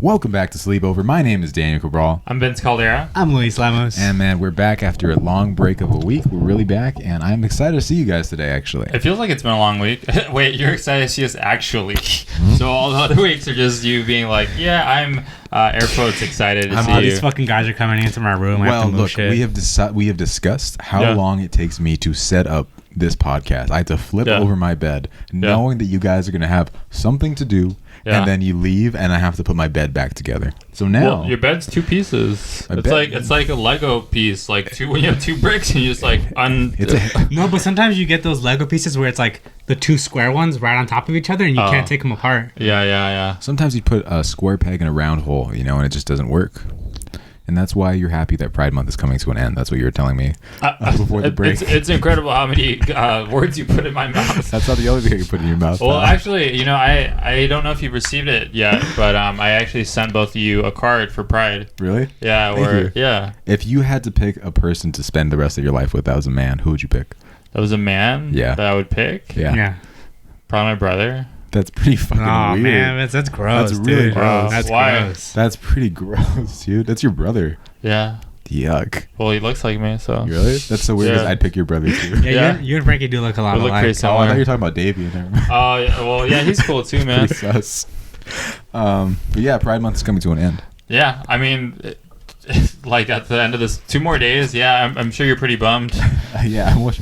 Welcome back to Sleepover. My name is Daniel Cabral. I'm Vince Caldera. I'm Luis Lamos. And man, we're back after a long break of a week. We're really back, and I'm excited to see you guys today, actually. It feels like it's been a long week. Wait, you're excited to see us actually. So all the other weeks are just you being like, yeah, I'm air quotes excited to see you. These fucking guys are coming into my room. Well, look, we have discussed how long it takes me to set up this podcast. I had to flip over my bed, knowing that you guys are going to have something to do, and then you leave, and I have to put my bed back together. So now, your bed's two pieces. It's like a Lego piece. Like when you have two bricks, and you just like No, but sometimes you get those Lego pieces where it's like the two square ones right on top of each other, and you can't take them apart. Yeah. Sometimes you put a square peg in a round hole, and it just doesn't work. And that's why you're happy that Pride Month is coming to an end. That's what you were telling me before the break. It's incredible how many words you put in my mouth. That's not the only thing you put in your mouth. Well, actually, I don't know if you've received it yet, but I actually sent both of you a card for Pride. Really? Yeah. Thank you. If you had to pick a person to spend the rest of your life with that was a man, who would you pick? That was a man? Yeah. That I would pick? Yeah. Probably my brother. That's pretty fucking weird. Man, that's gross. That's really gross. That's Why? gross. That's pretty gross, dude. That's your brother. Yeah. Yuck. Well, he looks like me, so. Really? That's so weird because I'd pick your brother too. You and Frankie do look a lot alike. Pretty similar. I thought you were talking about Davey. Well, yeah, he's cool too, man. Pretty sus. But yeah, Pride Month is coming to an end. Yeah, I mean, like at the end of this, 2 more days. Yeah, I'm sure you're pretty bummed. Yeah, I wish.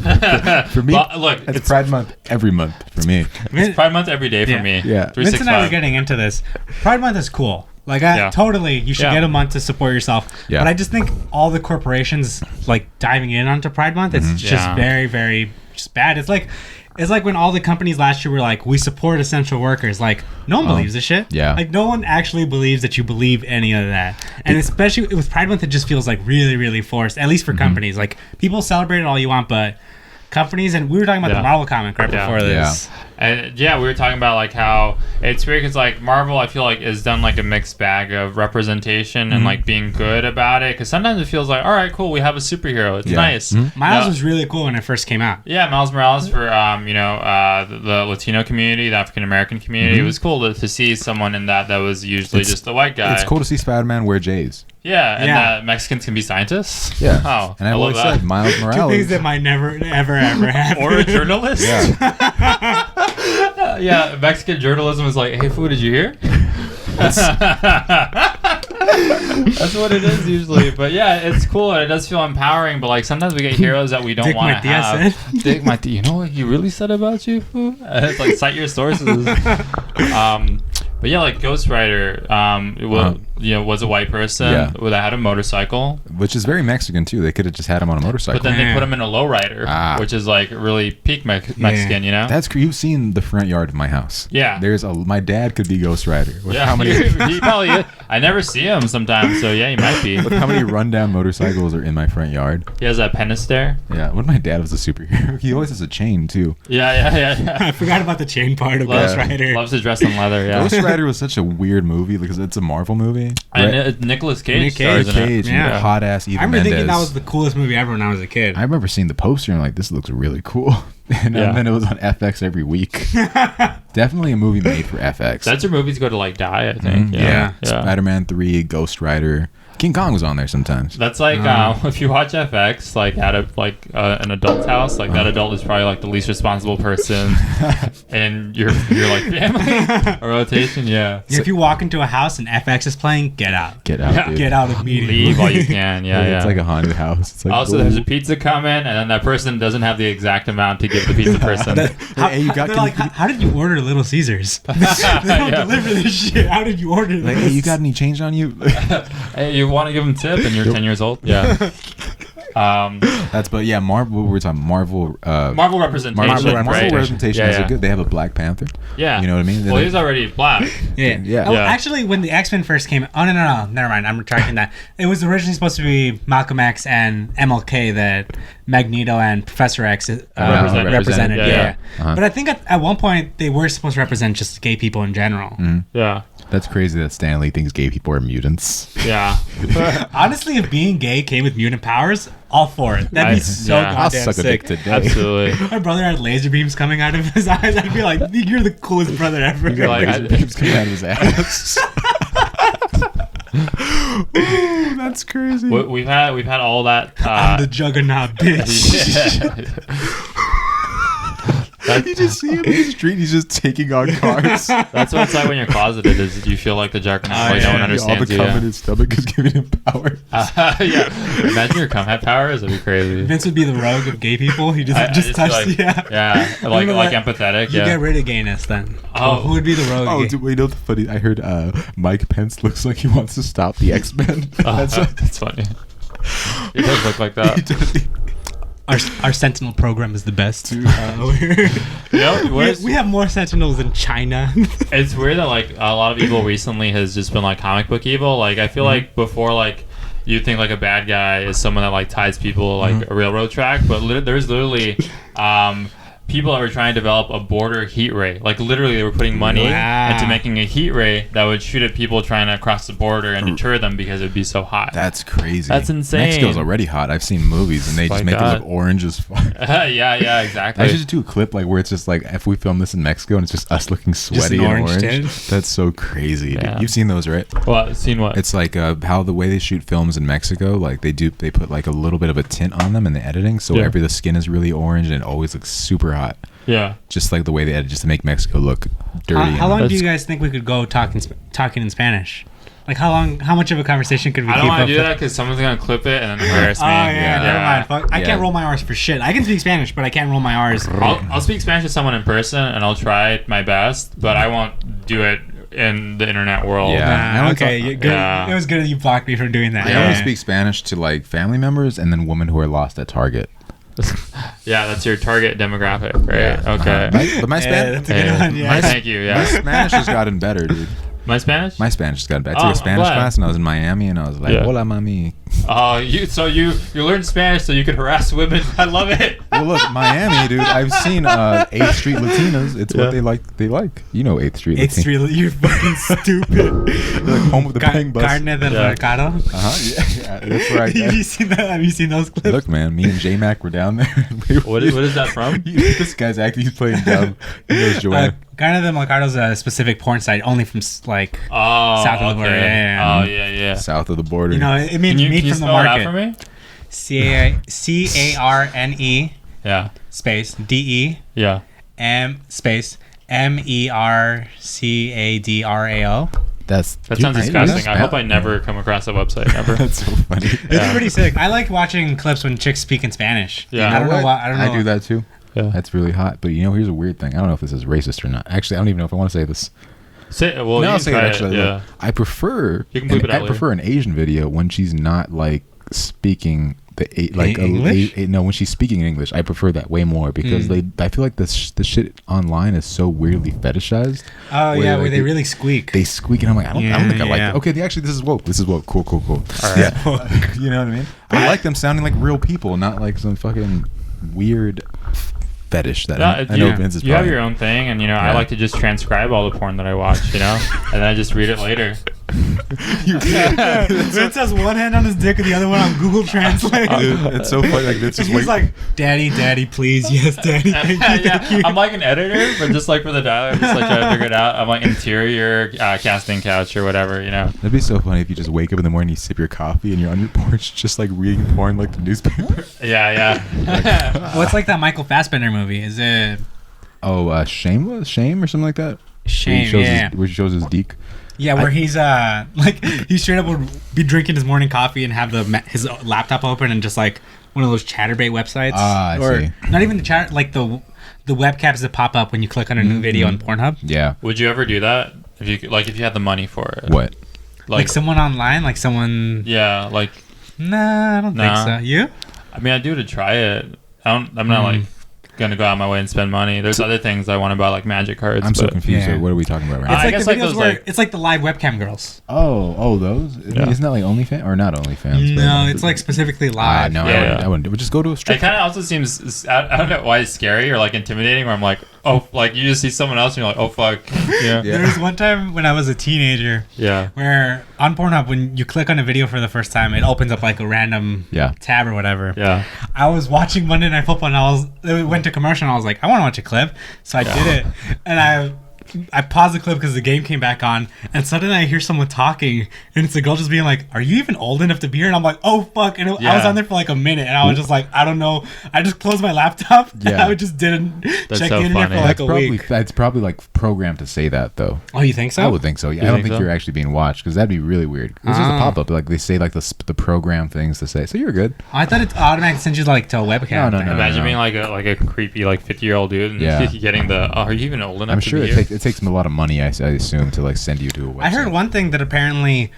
For me, look, it's Pride Month every month for me. It's Pride Month every day for me. Yeah. Vince and I were getting into this. Pride Month is cool. Like, totally, you should get a month to support yourself. Yeah. But I just think all the corporations, like, diving in onto Pride Month, it's just very, very just bad. It's like when all the companies last year were like, we support essential workers. Like, no one believes this shit. Yeah. Like, no one actually believes that you believe any of that. And especially with Pride Month, it just feels like really, really forced, at least for companies. Like, people celebrate it all you want, but companies, and we were talking about the Marvel comic before this. Yeah. And we were talking about like how it's weird because like Marvel, I feel like is done like a mixed bag of representation and like being good about it. Because sometimes it feels like, all right, cool, we have a superhero. It's nice. Miles was really cool when it first came out. Yeah, Miles Morales for the Latino community, the African American community. It was cool to see someone in that was usually just a white guy. It's cool to see Spider-Man wear J's. Yeah, and that Mexicans can be scientists. Yeah. Oh, and I always said Miles Morales. Two things that might never, ever happen. Or a journalist. Yeah. Yeah, Mexican journalism is like, hey, fool, did you hear? That's what it is usually. But yeah, it's cool and it does feel empowering. But like sometimes we get heroes that we don't want to have. Dick Martia, you know what he really said about you, fool? It's like cite your sources. But yeah, like Ghost Rider, was a white person that had a motorcycle, which is very Mexican too. They could have just had him on a motorcycle, but then they put him in a lowrider, which is like really peak Mexican, you know. That's you've seen the front yard of my house. Yeah, my dad could be Ghost Rider. How many? He probably is. I never see him sometimes, so yeah, he might be. Look how many rundown motorcycles are in my front yard. He has that Penistair. Yeah, when my dad was a superhero, he always has a chain too. Yeah. I forgot about the chain part of Ghost Rider. Loves to dress in leather. Yeah. Ghost Rider was such a weird movie because it's a Marvel movie. And Nicolas Cage stars in it. Hot ass Eva Mendes. I remember thinking that was the coolest movie ever when I was a kid. I remember seeing the poster and like, this looks really cool. And then it was on FX every week. Definitely a movie made for FX. That's where movies go to like die, I think. Yeah. Spider-Man 3, Ghost Rider. King Kong was on there sometimes. That's like if you watch FX, like at an adult's house, like that adult is probably like the least responsible person, and you're like family or rotation. Yeah. If you walk into a house and FX is playing, get out. Get out. Dude. Get out immediately. Leave while you can. Yeah. It's like a haunted house. It's like, also, there's a pizza coming, and then that person doesn't have the exact amount to give the pizza person. How did you order Little Caesars? They don't deliver this shit. How did you order this? Like, hey, you got any change on you? Hey, you want to give them tip and you're 10 years old? Yeah. Marvel. We're talking Marvel. Marvel representation. Marvel representation is good. They have a Black Panther. Yeah. You know what I mean? Well, he's already black. Yeah. Oh, actually, when the X-Men first came, no, never mind. I'm retracting that. It was originally supposed to be Malcolm X and MLK that Magneto and Professor X represented. Yeah. But I think at one point they were supposed to represent just gay people in general. Yeah. That's crazy that Stan Lee thinks gay people are mutants. Yeah. Honestly, if being gay came with mutant powers, all for it. That'd be so goddamn I'll suck sick. a dick today. Absolutely. My brother had laser beams coming out of his eyes. I'd be like, you're the coolest brother ever. Laser beams coming out of his ass. Oh, that's crazy. We've had all that. I'm the juggernaut, bitch. You just see him in the street. He's just taking on cars. That's what it's like when you're closeted. Is you feel like the juggernaut? Like no one understands all the you. cum in his stomach is giving him power. Yeah. Imagine your cum had powers. That'd be crazy. Vince would be the rogue of gay people. He just touched. Like, like empathetic. You get rid of gayness then. Oh, who would be the rogue? Oh, dude, wait, you know the funny? I heard Mike Pence looks like he wants to stop the X-Men. That's funny. He does look like that. Our Sentinel program is the best. You know, we have more Sentinels in China. It's weird that like a lot of evil recently has just been like comic book evil. Like I feel like before like you think like a bad guy is someone that like ties people like a railroad track, but there's literally people that were trying to develop a border heat ray. Like literally they were putting money into making a heat ray that would shoot at people trying to cross the border and deter them because it'd be so hot. That's crazy. That's insane. Mexico's already hot. I've seen movies and they just make it look orange as fuck. Yeah, exactly. I should just do a clip like where it's just like if we film this in Mexico and it's just us looking sweaty and orange. That's so crazy. Yeah. Dude. You've seen those, right? Well, seen what? It's like how the way they shoot films in Mexico, like they put like a little bit of a tint on them in the editing, so the skin is really orange and it always looks super hot. Yeah, just like the way they edit, just to make Mexico look dirty. How long do you guys think we could go talking in Spanish? Like how much of a conversation could we keep up? I don't want to do that because someone's gonna clip it and then embarrass me. Never mind. Fuck. I can't roll my R's for shit. I can speak Spanish, but I can't roll my R's. I'll speak Spanish to someone in person and I'll try my best, but I won't do it in the internet world. Yeah. Good. It was good that you blocked me from doing that. I only speak Spanish to like family members and then women who are lost at Target. Yeah, that's your target demographic, right? Yeah. Okay. But my Spanish, that's a good one. Yeah. Thank you. Yeah. My Spanish has gotten better, dude. My Spanish? My Spanish has gotten better. I took a Spanish class and I was in Miami and I was like, "Hola, mami." Oh, you learned Spanish so you could harass women. I love it. Well, look, Miami, dude. I've seen 8th Street Latinas. It's what they like. They like. You know 8th Street. 8th Street. You're fucking stupid. They're like home of the paying bus. Carne del Mercado. Yeah. That's right. Have you seen those clips? Look, man. Me and J-Mac were down there. What is that from? This guy's acting. He's playing dumb. He knows Joanna. Carne del Mercado is a specific porn site only from like south of the border. Yeah. South of the border. You know, it means meat from the market. Can you spell it out for me? CARNE. Yeah. Space DE. Yeah. Space MERCADRAO. That sounds disgusting. I hope I never come across a website ever. That's so funny. It's pretty sick. I like watching clips when chicks speak in Spanish. Yeah. I don't know why. I do that too. Yeah. That's really hot. But you know, here's a weird thing. I don't know if this is racist or not. Actually, I don't even know if I want to say this. I'll say it actually. Yeah. I prefer. You can bleep it out prefer an Asian video when she's not like speaking English. When she's speaking in English, I prefer that way more because I feel like the shit online is so weirdly fetishized. Oh yeah, where they really squeak. They squeak, and I'm like, I don't think I like it. Okay, actually, this is woke. Cool. All right. Yeah. You know what I mean? I like them sounding like real people, not like some fucking weird fetish that I know Vince is. You have your own thing, and I like to just transcribe all the porn that I watch, and then I just read it later. Vince has one hand on his dick and the other one on Google Translate. Dude, it's so funny. Like Vince is he's like, "Daddy, please, yes, Daddy." Thank you. I'm like an editor, but just like for the dialogue, I'm just like trying to figure it out. I'm like interior casting couch or whatever, That'd be so funny if you just wake up in the morning, you sip your coffee, and you're on your porch, just like reading porn like the newspaper. Yeah. What's like that Michael Fassbender movie? Is it? Oh, Shame or something like that. Shame. Where he shows his deek. Yeah, where he's he straight up would be drinking his morning coffee and have his laptop open and just like one of those ChatterBait websites. I see. Not even the chat, like the webcaps that pop up when you click on a new video on Pornhub. Yeah. Would you ever do that if you had the money for it? What? Like someone online, like someone. Yeah, like. Nah, I don't think so. You? I mean, I do to try it. I'm not like gonna go out of my way and spend money. There's other things I want to buy, like magic cards. I'm so confused. Yeah. What are we talking about right now? It's like the videos where it's like the live webcam girls. Oh, those? Yeah. Isn't that like OnlyFans or not OnlyFans? No, it's like specifically live. No, I wouldn't. It would just go to a strip. It kind of also seems, I don't know why it's scary or like intimidating. Where I'm like, oh, like you just see someone else and you're like, oh fuck. Yeah. There was one time when I was a teenager. Yeah. Where on Pornhub, when you click on a video for the first time, it opens up like a random tab or whatever. Yeah. I was watching Monday Night Football and it went to commercial and I was like, I want to watch a clip. So I did it. And I I paused the clip because the game came back on, and suddenly I hear someone talking, and it's a girl just being like, "Are you even old enough to be here?" And I'm like, "Oh fuck!" And I was on there for like a minute, and I was just like, "I don't know." I just closed my laptop. And I just didn't check the internet for like a week. That's probably like programmed to say that though. Oh, you think so? I would think so. Yeah, I don't think you're actually being watched because that'd be really weird. This is a pop up. Like they say like the program things to say. So you're good. I thought it automatically sends you like to a webcam. No. Imagine being like a creepy like 50-year-old dude and getting the. Oh, are you even old enough? I'm sure it takes them a lot of money. I assume to like send you to a website. I heard one thing that apparently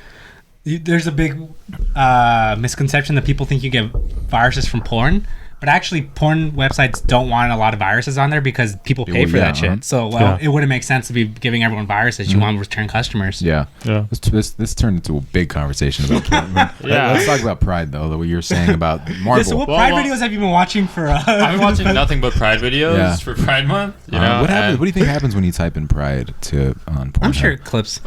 there's a big misconception that people think you get viruses from porn, but actually porn websites don't want a lot of viruses on there because people pay for that shit. So it wouldn't make sense to be giving everyone viruses. You want return customers. Yeah. This turned into a big conversation about porn. Let's talk about Pride though. What you were saying about Marvel. So what Pride videos have you been watching for? I've been watching nothing but Pride videos for Pride Month. You know, what happens? What do you think happens when you type in Pride on Pornhub? I'm sure clips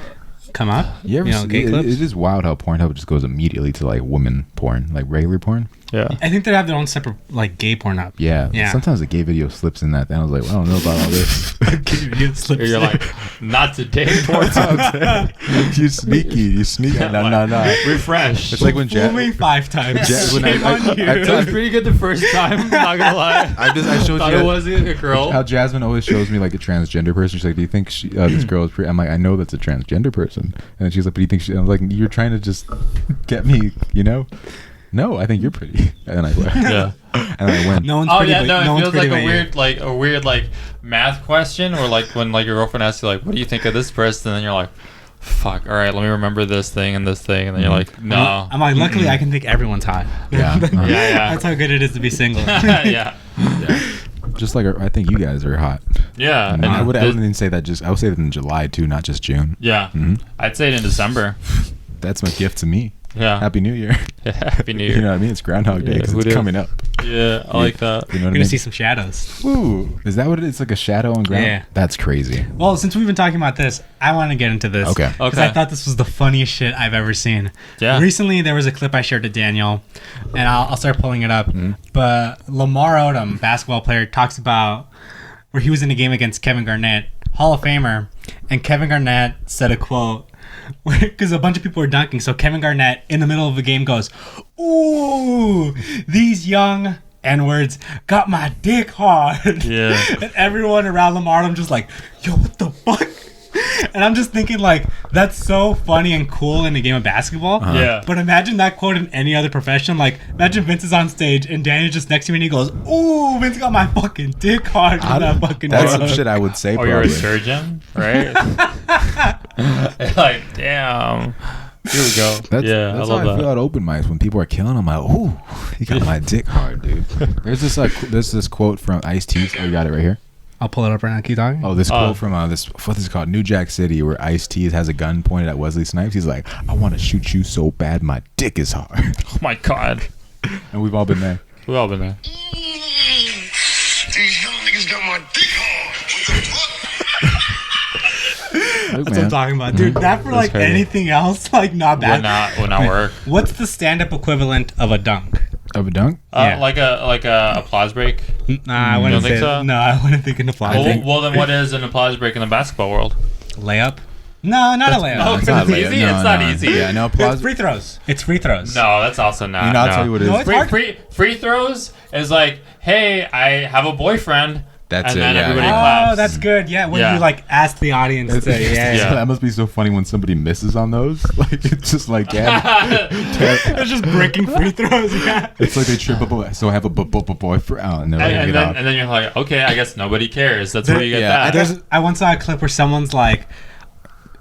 come up. You ever see, gay clips? It is wild how Pornhub just goes immediately to like women porn, like regular porn. Yeah, I think they have their own separate like gay porn up. Yeah. Sometimes a gay video slips in that. Then I was like, I don't know about all this. Gay video slips. You're like, not today. Porn. You sneaky. No. Refresh. It's like when fool me 5 times. It was pretty good the first time. Not gonna lie. I showed thought you. It was a girl. How Jasmine always shows me like a transgender person. She's like, "Do you think this girl is pretty?" I'm like, "I know that's a transgender person." And then she's like, "But do you think she?" I'm like, "You're trying to just get me, you know?" No, I think you're pretty. And I went. Yeah. And I went. No one's pretty. It feels like a weird math question, or like when like your girlfriend asks you like, "What do you think of this person?" And then you're like, "Fuck, all right, let me remember this thing and this thing," and then you're like, "No." I'm like, luckily I can think everyone's hot. Yeah. Yeah. That's how good it is to be single. Yeah. Just like I think you guys are hot. Yeah. And I wouldn't even say that. I would say that in July too, not just June. Yeah. I'd say it in December. That's my gift to me. Yeah. Happy New Year. Happy New Year. You know what I mean? It's Groundhog Day because it's coming up. Yeah, I like that. You know what You're I mean? gonna see some shadows. Ooh, is that what it is? It's like a shadow on ground? Yeah. That's crazy. Well, since we've been talking about this, I want to get into this. Okay. Because I thought this was the funniest shit I've ever seen. Yeah. Recently, there was a clip I shared to Daniel, and I'll start pulling it up. But Lamar Odom, basketball player, talks about where he was in a game against Kevin Garnett, Hall of Famer, and Kevin Garnett said a quote. Because a bunch of people were dunking, so Kevin Garnett in the middle of the game goes, "Ooh, these young N-words got my dick hard." Yeah. And everyone around Lamar, I'm just like, "Yo, what the fuck?" And I'm just thinking like, that's so funny and cool in a game of basketball. Yeah. But imagine that quote in any other profession. Like, imagine Vince is on stage and Daniel's just next to me and he goes, "Ooh, Vince got my fucking dick hard." That's some shit I would say. Or probably. you're a surgeon, right? Like, damn. Here we go. That's how I feel at open mics when people are killing. I'm like, "Ooh, he got my dick hard, dude." There's this quote from Ice-T. Oh, you got it right here. I'll pull it up right now. Keep talking. Oh, this quote from what is it called? New Jack City, where Ice-T has a gun pointed at Wesley Snipes. He's like, "I want to shoot you so bad, my dick is hard." Oh my god. And we've all been there. We've all been there. These young niggas got my dick hard. What the fuck? That's what I'm talking about, dude. That for like crazy. Anything else, like not bad. Would not work. What's the stand-up equivalent of a dunk? Of a dunk? Yeah. Like a applause break. Nah, I wouldn't think so. No, I wouldn't think an applause. Well, then what is an applause break in the basketball world? Layup. No, not a layup. No, it's not easy. No, it's not easy. Yeah, no applause. It's free throws. It's free throws. No, that's also not. You know, I'll tell you what it is. No, it's hard. Free throws is like, hey, I have a boyfriend. That's and it. Then yeah, everybody yeah. claps. Oh, that's good. Yeah, when you like ask the audience to. Yeah. That must be so funny when somebody misses on those. Like it's just like it's just breaking free throws. Yeah. It's like they trip up. So I have a boyfriend. Oh, and then you're like, okay, I guess nobody cares. That's where you get that. I once saw a clip where someone's like,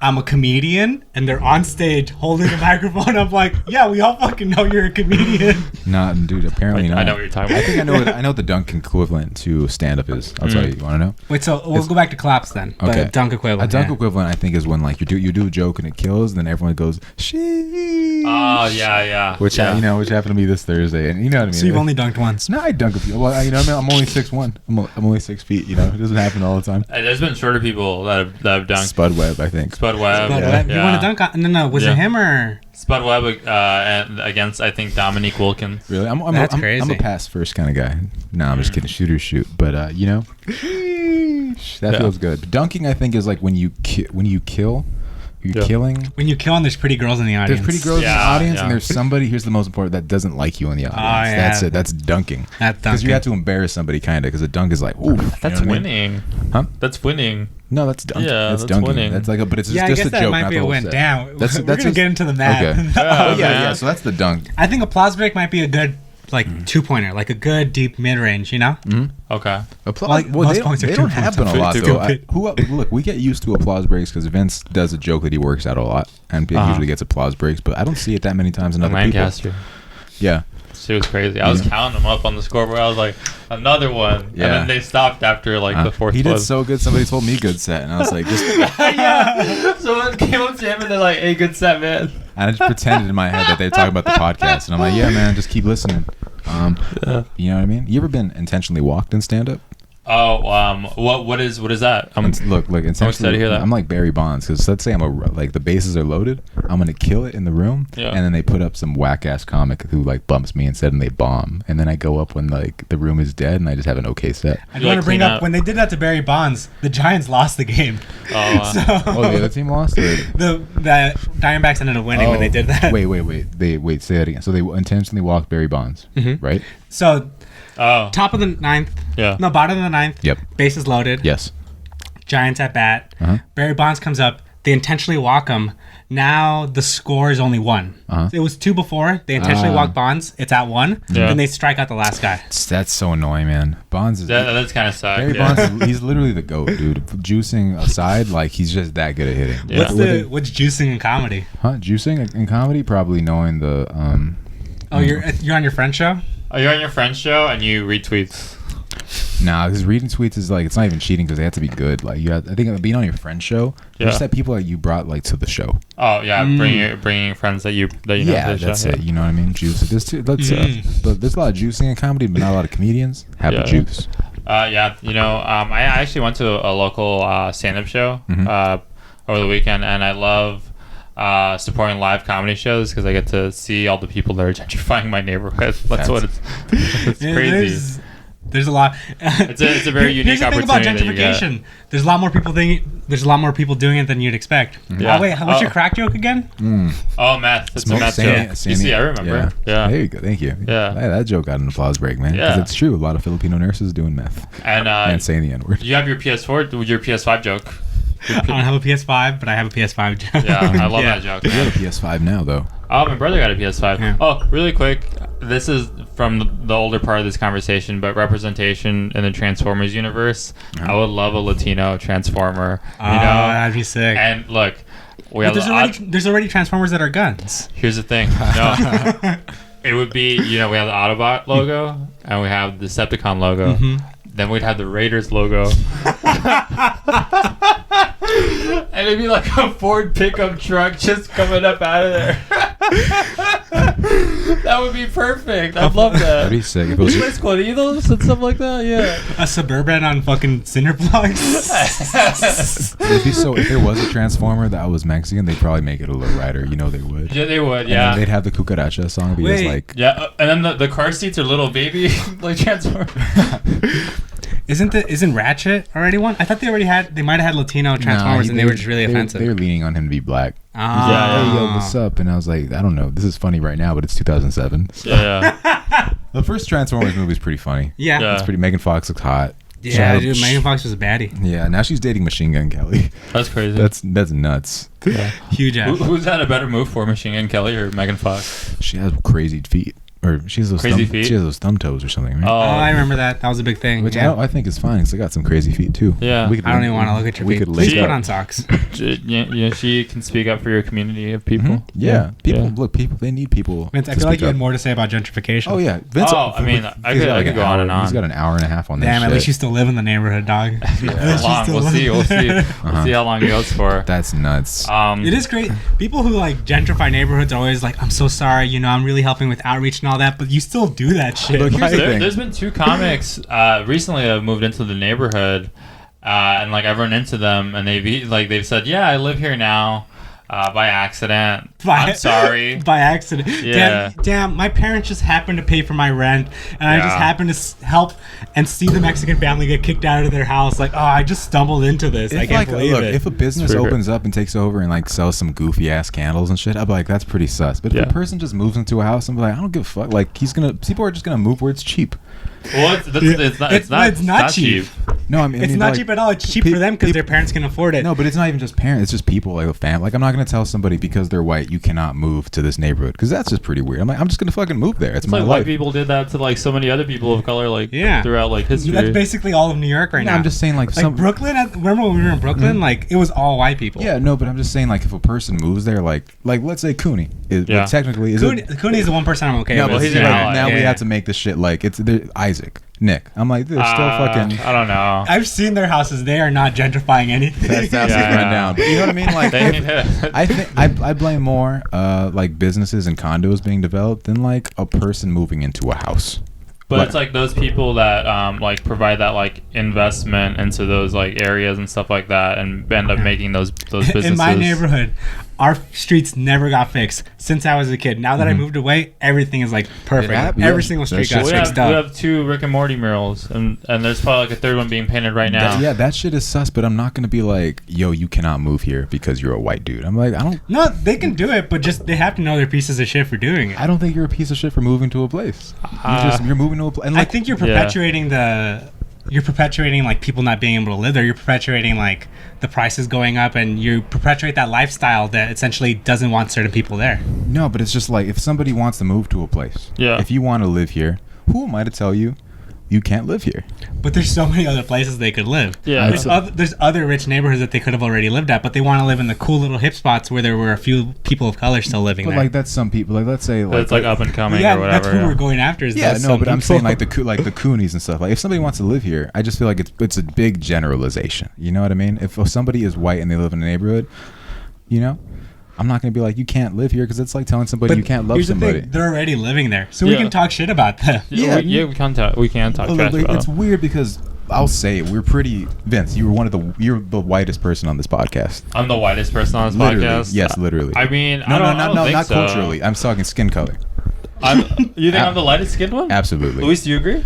"I'm a comedian," and they're on stage holding a microphone. I'm like, yeah, we all fucking know you're a comedian. Nah, dude, apparently not. I know what you're talking about. I think I know what the dunk equivalent to stand-up is. I'll tell you. You want to know? Wait, so we'll go back to claps then. Okay. The dunk equivalent. A dunk equivalent, I think, is when like you do a joke and it kills, and then everyone goes, "Sheesh." Oh, yeah. Which which happened to me this Thursday, and you know what I mean. So you've only dunked once? No, I dunk a few. Well, you know what I mean. I'm only 6'1". I'm only 6 feet. You know, it doesn't happen all the time. There's been shorter people that have dunked. Spud Webb, I think. Spud Webb. You want to dunk on? No. Was it him or Spud Webb against I think Dominique Wilkins? Really? That's crazy. I'm a pass first kind of guy. No, I'm just kidding. Shoot or shoot. But you know. That feels good. Dunking, I think, is like when you kill. You're killing. When you kill, and there's pretty girls in the audience. There's pretty girls in the audience, and there's somebody. Here's the most important that doesn't like you in the audience. That's it. That's dunking. Because you have to embarrass somebody, kind of. Because a dunk is like, ooh, that's winning. Huh? That's winning. No, that's dunking. Yeah, that's dunking. Winning. That's like, but it's just a joke. That might be a win. Damn, we're gonna get into the math. Okay. Yeah. So that's the dunk. I think applause break might be a good. Like 2-pointer, like a good deep mid range, you know. Okay. They don't have them a lot though. Look, we get used to applause breaks because Vince does a joke that he works out a lot, and usually gets applause breaks. But I don't see it that many times in other Lancaster. people. Yeah. Shit was crazy. I was counting them up on the scoreboard. I was like, another one, and then they stopped after like the fourth. He did so good. Somebody told me good set, and I was like, just Someone came up to him and they're like, "Hey, good set, man." And I just pretended in my head that they were talking about the podcast, and I'm like, "Yeah, man, just keep listening." You know what I mean? You ever been intentionally walked in stand up? Oh, what is that? Look, essentially, to hear that. I'm like Barry Bonds, because let's say like the bases are loaded, I'm gonna kill it in the room, and then they put up some whack ass comic who like bumps me instead, and they bomb, and then I go up when like the room is dead, and I just have an okay set. I want to bring up when they did that to Barry Bonds, the Giants lost the game. The other team lost. The Diamondbacks ended up winning when they did that. Wait, say that again. So they intentionally walked Barry Bonds, right? So. Top of the ninth. Yeah. No, bottom of the ninth. Yep. Bases loaded. Yes. Giants at bat. Barry Bonds comes up. They intentionally walk him. Now the score is only 1. It was 2 before. They intentionally walk Bonds. It's at 1. Yeah. Then they strike out the last guy. That's so annoying, man. Bonds is that's kind of sad. Barry Bonds, he's literally the GOAT, dude. Juicing aside, like he's just that good at hitting. Yeah. What's juicing in comedy? Juicing in comedy, probably knowing the. You're on your friend's show. Oh, you're on your friend's show and you read tweets. Nah, because reading tweets is like, it's not even cheating because they have to be good. Like I think being on your friend's show, you just have people that you brought like to the show. Oh yeah, bringing friends that you know. Yeah, that's it. You know what I mean? Juice. There's a lot of juicing in comedy, but not a lot of comedians have the juice. Yeah, I actually went to a local stand-up show over the weekend, and I love supporting live comedy shows because I get to see all the people that are gentrifying my neighborhood. That's what it's crazy. There's a lot. It's a very unique opportunity. Here's the thing about gentrification. There's a lot more people doing it than you'd expect. Yeah. Wait, what's your crack joke again? Oh, meth. It's a meth joke. You see, I remember. Yeah. There you go. Thank you. Yeah. That joke got an applause break, man. Because it's true. A lot of Filipino nurses doing meth and saying the N-word. You have your PS4 with your PS5 joke. I don't have a PS5, but I have a PS5 joke. Yeah, I love that joke. You have a PS5 now, though. Oh, my brother got a PS5. Yeah. Oh, really quick. This is from the older part of this conversation, but representation in the Transformers universe. I would love a Latino Transformer. That'd be sick. And look, there's already Transformers that are guns. Here's the thing. No, it would be we have the Autobot logo and we have the Decepticon logo. Then we'd have the Raiders logo. And it'd be like a Ford pickup truck just coming up out of there. That would be perfect. I'd love that. That'd be sick. If it was Escondidos and stuff like that, yeah. A Suburban on fucking cinder blocks. It'd be so. If there was a Transformer that was Mexican, they'd probably make it a lowrider. You know they would. Yeah, they would. And yeah. They'd have the Cucaracha song. Because like. Yeah, and then the car seats are little baby like Transformer. Isn't Ratchet already one? I thought they might have had Latino Transformers and they were just really offensive. They were leaning on him to be black. Yeah. Hey, yo, what's up? And I was like, I don't know. This is funny right now, but it's 2007. So. Yeah. The first Transformers movie is pretty funny. Yeah. It's pretty. Megan Fox looks hot. Yeah, dude, Megan Fox was a baddie. Yeah, now she's dating Machine Gun Kelly. That's crazy. That's nuts. Yeah. Huge ass. Who's had a better move for, Machine Gun Kelly or Megan Fox? She has crazy feet. Or she has those feet? She has those thumb toes or something, right? Oh, I remember that. That was a big thing. Which I think is fine because I got some crazy feet too. Yeah. I don't even want to look at your feet. Please put on socks. She can speak up for your community of people. Mm-hmm. Yeah. Look, people, they need people. Vince, I feel like you had more to say about gentrification. Oh, yeah. Vince, I could go on and on. He's got an hour and a half on that. Damn, at least you still live in the neighborhood, dog. We'll see. We'll see how long it goes for. That's nuts. It is great. People who like gentrify neighborhoods are always like, I'm so sorry, I'm really helping with outreach and all that, but you still do that shit. Look, here's the thing. There's been 2 comics recently that have moved into the neighborhood, and like I've run into them, and they've said, yeah, I live here now. By accident. I'm sorry. By accident. Yeah. Damn, my parents just happened to pay for my rent, and I just happened to help and see the Mexican family get kicked out of their house. Like, oh, I just stumbled into this. I can't believe it. If a business opens up and takes over and like sells some goofy ass candles and shit, I'd be like, that's pretty sus. But if a person just moves into a house, I'm like, I don't give a fuck. Like, people are just gonna move where it's cheap. Well, it's not cheap. No, I mean it's not cheap at all. It's cheap for them because their parents can afford it. No, but it's not even just parents. It's just people, like a family. Like, I'm not gonna tell somebody because they're white you cannot move to this neighborhood, because that's just pretty weird. I'm like, I'm just gonna fucking move there. It's my like life. White people did that to like so many other people of color, like throughout like history. That's basically all of New York right now. I'm just saying, like Brooklyn. Remember when we were in Brooklyn? Like, it was all white people. Yeah, no, but I'm just saying, like, if a person moves there, like let's say Cooney is technically Cooney is the one person I'm okay with. Well, he's now we have to make this shit like it's Isaac. Nick, I'm like, they're still fucking. I don't know. I've seen their houses; they are not gentrifying anything. That's absolutely run down. But you know what I mean? Like, I think I blame more like businesses and condos being developed than like a person moving into a house. But it's like those people that like provide that like investment into those like areas and stuff like that, and end up making those businesses. In my neighborhood, our streets never got fixed since I was a kid. Now that I moved away, everything is like perfect. Every single street got fixed up. We have 2 Rick and Morty murals, and there's probably like a 3rd one being painted right now. That shit is sus. But I'm not gonna be like, yo, you cannot move here because you're a white dude. I'm like, I don't. No, they can do it, but just they have to know they're pieces of shit for doing it. I don't think you're a piece of shit for moving to a place. You're moving to a place. I think you're perpetuating You're perpetuating like people not being able to live there. You're perpetuating like the prices going up, and you perpetuate that lifestyle that essentially doesn't want certain people there. No, but it's just like, if somebody wants to move to a place, if you want to live here, who am I to tell you you can't live here? But there's so many other places they could live. Yeah, there's other rich neighborhoods that they could have already lived at, but they want to live in the cool little hip spots where there were a few people of color still living there. But like, that's some people. Like, let's say like it's like up and coming or whatever. That's who we're going after. I'm saying like the Coonies and stuff. Like, if somebody wants to live here, I just feel like it's a big generalization. You know what I mean? If somebody is white and they live in a neighborhood, you know, I'm not going to be like, you can't live here, because it's like telling somebody you can't love somebody. They're already living there, so we can talk shit about them. We can talk trash about them. It's weird because I'll say it, we're pretty. Vince, you're the whitest person on this podcast. I'm the whitest person on this podcast. Yes, literally. I mean, no, not culturally. I'm talking skin color. You think I'm the lightest skinned one? Absolutely. Luis, do you agree?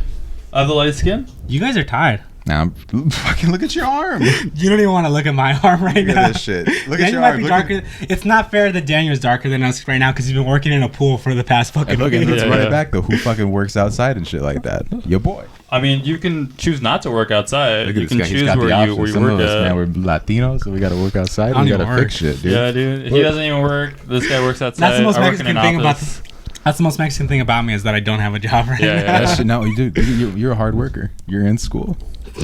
I'm the lightest skin. You guys are tired. Now, fucking look at your arm. You don't even want to look at my arm right now. Look at this shit. Look at your arm. Darker. It's not fair that Daniel's darker than us right now because he's been working in a pool for the past fucking week. Let's run it back, though. Who fucking works outside and shit like that? Your boy. I mean, you can choose not to work outside. You can choose where you work at. Man, we're Latinos, so we got to work outside. We got to fix shit, dude. Yeah, dude. He doesn't even work. This guy works outside. That's the most Mexican thing about this. That's the most Mexican thing about me, is that I don't have a job right now. No, you do. You're a hard worker. You're in school.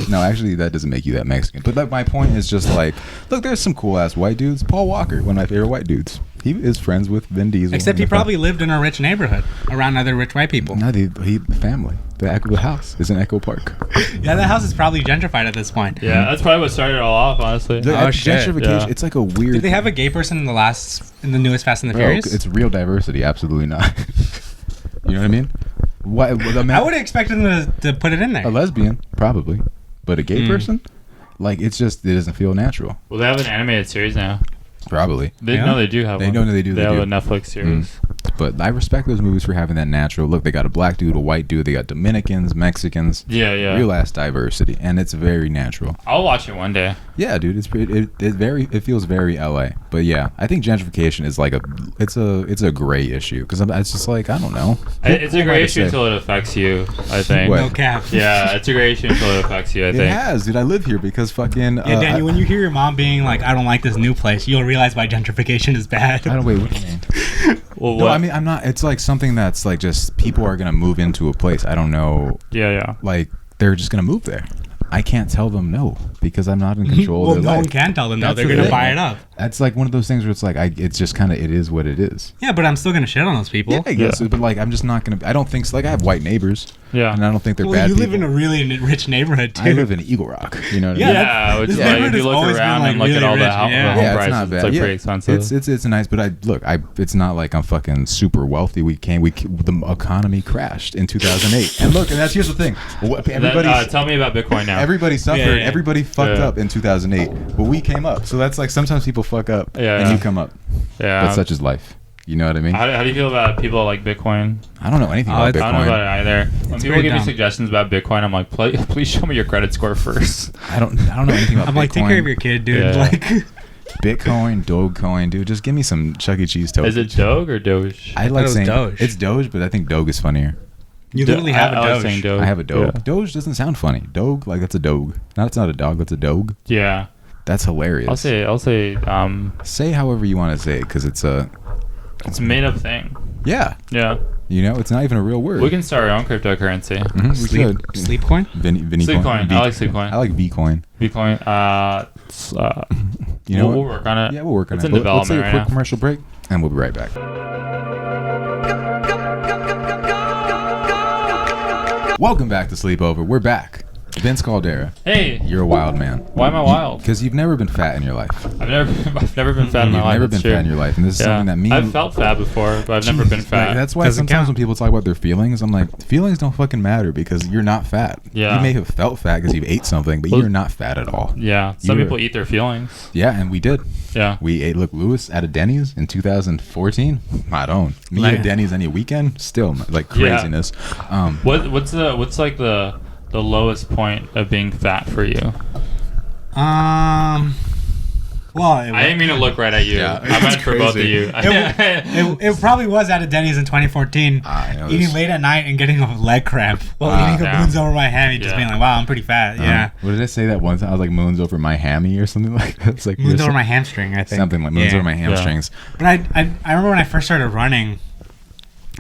No, actually, that doesn't make you that Mexican. But my point is just like, look, there's some cool ass white dudes. Paul Walker, one of my favorite white dudes. He is friends with Vin Diesel. Except he probably lived in a rich neighborhood around other rich white people. No, the family. The house is in Echo Park. Yeah, that house is probably gentrified at this point. Yeah, that's probably what started it all off, honestly. Gentrification. It's like a weird. Did they have a gay person in the newest Fast and the Furious? It's real diversity. Absolutely not. You know what I mean? I would have expected them to put it in there. A lesbian, probably. But a gay person? Like, it doesn't feel natural. Well, they have an animated series now. Probably. They do have one. They do. They have a Netflix series. But I respect those movies for having that natural look. They got a black dude, a white dude. They got Dominicans, Mexicans. Yeah. Real ass diversity, and it's very natural. I'll watch it one day. Yeah, dude. It feels very LA. But yeah, I think gentrification is like it's a gray issue, because it's just like, I don't know. It's a gray issue until it affects you, I think. No cap. Yeah, it's a gray issue until it affects you, I think. It has, dude. I live here because fucking. Yeah, Daniel, when you hear your mom being like, I don't like this new place, you'll realize why gentrification is bad. Wait, what do you mean? Well, no, I mean, I'm not. It's like something that's like, just people are gonna move into a place. I don't know. Yeah. Like, they're just gonna move there. I can't tell them no, because I'm not in control of their life. No one can tell them no. They're gonna buy it up. That's like one of those things where it's like, it's just kind of, it is what it is. Yeah, but I'm still gonna shit on those people. Yeah, I guess. But like, I'm just not gonna. I don't think so. Like, I have white neighbors. Yeah. And I don't think they're bad. Well, you people. live in a really rich neighborhood too. I live in Eagle Rock. You know what I mean? Yeah. Which, like, if you look around and look at all the home prices, it's not bad. It's like pretty expensive. It's nice, but it's not like I'm fucking super wealthy. The economy crashed in 2008. And look, and here's the thing. Tell me about Bitcoin now. everybody suffered. Yeah. Everybody fucked up in 2008, but we came up. So that's like sometimes people fuck up and you come up. Yeah, but such is life. You know what I mean? How do you feel about people like Bitcoin? I don't know anything about Bitcoin. I don't know about it either. When people give me suggestions about Bitcoin, I'm like, please show me your credit score first. I don't know anything about Bitcoin. I'm like, take care of your kid, dude. Yeah. Like Bitcoin, Dogecoin, dude. Just give me some Chuck E. Cheese tokens. Is it Doge or Doge? I like saying Doge. It's Doge, but I think Doge is funnier. You literally have a Doge. Like Doge. I have a Doge. Yeah. Doge doesn't sound funny. Doge, like that's a Doge. No, it's not a dog. That's a Doge. Yeah. That's hilarious. I'll say. Say however you want to say it, because it's a made up thing. Yeah. Yeah. You know, it's not even a real word. We can start our own cryptocurrency. Mm-hmm. Sleepcoin? Sleepcoin. I like Sleepcoin. I like Vcoin. Vcoin. You know, we'll work on it. Yeah, we'll work on it. It's in development. Let's take a quick commercial break, and we'll be right back. Welcome back to Sleepover. We're back. Vince Caldera. Hey. You're a wild man. Why am I wild? Because you've never been fat in your life. I've never been fat in my life. You've never been fat in your life. And this is something that me... I've felt fat before, but I've never been fat. Like, that's why sometimes when people talk about their feelings, I'm like, feelings don't fucking matter because you're not fat. Yeah. You may have felt fat because you've ate something, but you're not fat at all. Yeah. Some people eat their feelings. Yeah, and we did. Yeah. We ate, look, Lewis at a Denny's in 2014. I don't. Me at Denny's any weekend, still like craziness. Yeah. What's like the lowest point of being fat for you? Well, I didn't mean to look right at you. Yeah, I meant for both of you. It probably was at a Denny's in 2014. Eating late at night and getting a leg cramp while eating a moons over my hammy, just being like, wow, I'm pretty fat. Yeah. What did I say that one time? I was like, moons over my hammy or something like that. It's like moons over my hamstring, I think. Something like moons over my hamstrings. Yeah. But I remember when I first started running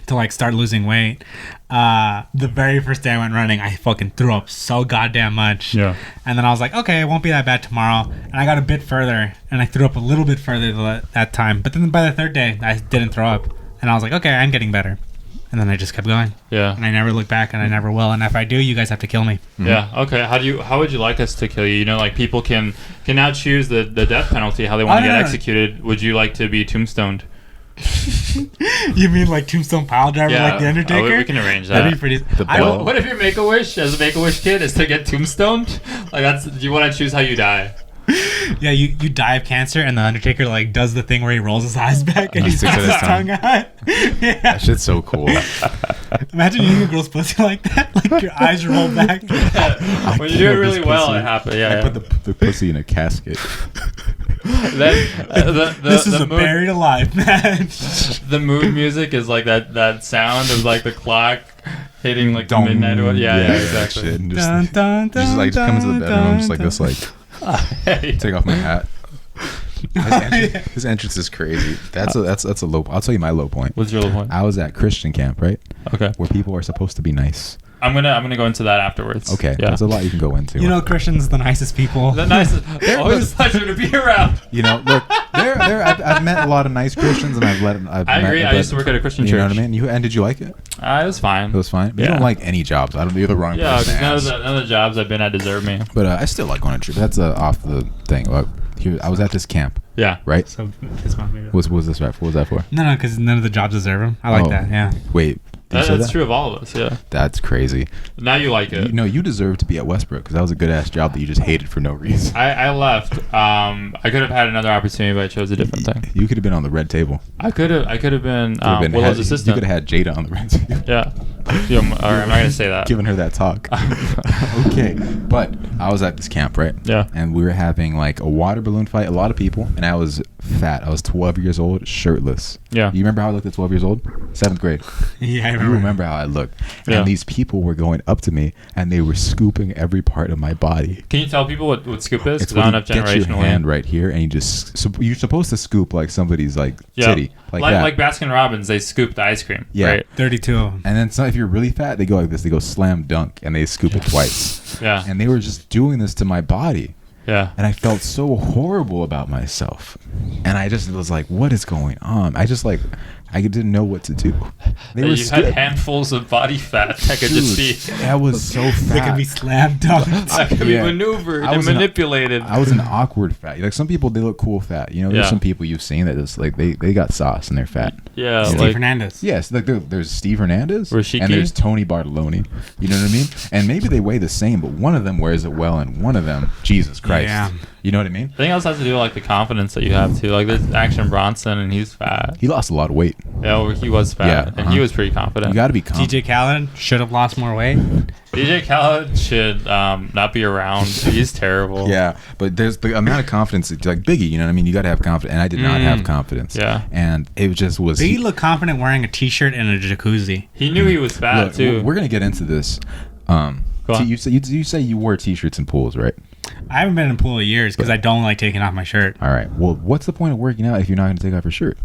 to like start losing weight, the very first day I went running, I fucking threw up so goddamn much. Yeah. And then I was like, okay, it won't be that bad tomorrow. And I got a bit further, and I threw up a little bit further that time. But then by the third day, I didn't throw up. And I was like, okay, I'm getting better. And then I just kept going. Yeah. And I never looked back, and I never will. And if I do, you guys have to kill me. Mm-hmm. Yeah. Okay. How would you like us to kill you? You know, like people can now choose the death penalty, how they want to get executed. Would you like to be tombstoned? You mean like Tombstone Pile Driver, like the Undertaker? We can arrange that. That'd be pretty. What if your Make-A-Wish as a Make-A-Wish kid is to get tombstoned? Like do you want to choose how you die? Yeah, you die of cancer, and the Undertaker like does the thing where he rolls his eyes back and he sticks his tongue out. Yeah. That shit's so cool. Imagine eating a girl's pussy like that, like your eyes roll back. When you do it really well, it happens. Yeah. I put the pussy in a casket. Then this is buried alive, man. The mood music is like that sound of like the clock hitting like midnight or yeah, exactly. Shit. And just come into the bedroom, just like this, like take off my hat. His entrance is crazy. That's a low. I'll tell you my low point. What's your low point? I was at Christian camp, right? Okay. Where people are supposed to be nice. I'm gonna go into that afterwards. Okay. Yeah. There's a lot you can go into. You know, Christians the nicest people. The nicest. They're always a pleasure to be around. You know, look, I've met a lot of nice Christians, and I agree. I used to work at a Christian church. You know what I mean? And did you like it? It was fine. It was fine. Yeah. You don't like any jobs. I don't. You're the wrong person. Yeah, none of the jobs I've been at deserve me. But I still like going to church. That's off the thing. Here, I was at this camp. Yeah. Right. So what was this right? What was that for? No, because none of the jobs deserve them. I like that. Yeah. Wait. That's true of all of us, yeah. That's crazy. Now you like it. You deserve to be at Westbrook because that was a good-ass job that you just hated for no reason. I left. I could have had another opportunity, but I chose a different thing. You could have been on the red table. I could have been Willow's assistant. You could have had Jada on the red table. Yeah. All right, I'm not going to say that. Giving her that talk. Okay. But I was at this camp, right? Yeah. And we were having like a water balloon fight, a lot of people, and I was fat. I was 12 years old, shirtless. Yeah. You remember how I looked at 12 years old? 7th grade. Yeah, I remember. You remember how I looked. And these people were going up to me, and they were scooping every part of my body. Can you tell people what scoop is? It's when you get your hand right here, and you're supposed to scoop like somebody's like titty. Like Baskin Robbins, they scoop the ice cream. Yeah. Right? 32 of them. And then if you're really fat, they go like this. They go slam dunk, and they scoop it twice. Yeah. And they were just doing this to my body. Yeah. And I felt so horrible about myself. And I just was like, what is going on? I I didn't know what to do. You had handfuls of body fat that could just be. That was so fat. They could be slam dunked. That could be maneuvered and manipulated. I was an awkward fat. Like some people, they look cool fat. You know, there's some people you've seen that just like they got sauce and they're fat. Yeah, Steve Hernandez. Yes, like there's Steve Hernandez Rashiki? and there's Tony Bartoloni. You know what I mean? And maybe they weigh the same, but one of them wears it well, and one of them, Jesus Christ. Yeah. You know what I mean? I think it also has to do with like the confidence that you have too. Like there's Action Bronson, and he's fat. He lost a lot of weight. Yeah, well, he was fat, and he was pretty confident. You got to be confident. DJ Khaled should have lost more weight. DJ Khaled should not be around. He's terrible. Yeah, but there's the amount of confidence. Like Biggie, you know what I mean? You got to have confidence, and I did not have confidence. Yeah, and it just was. Biggie looked confident wearing a t-shirt and a jacuzzi. He knew he was fat too. We're gonna get into this. So you say you wore t-shirts in pools, right? I haven't been in a pool in years because I don't like taking off my shirt. All right. Well, what's the point of working out if you're not going to take off your shirt?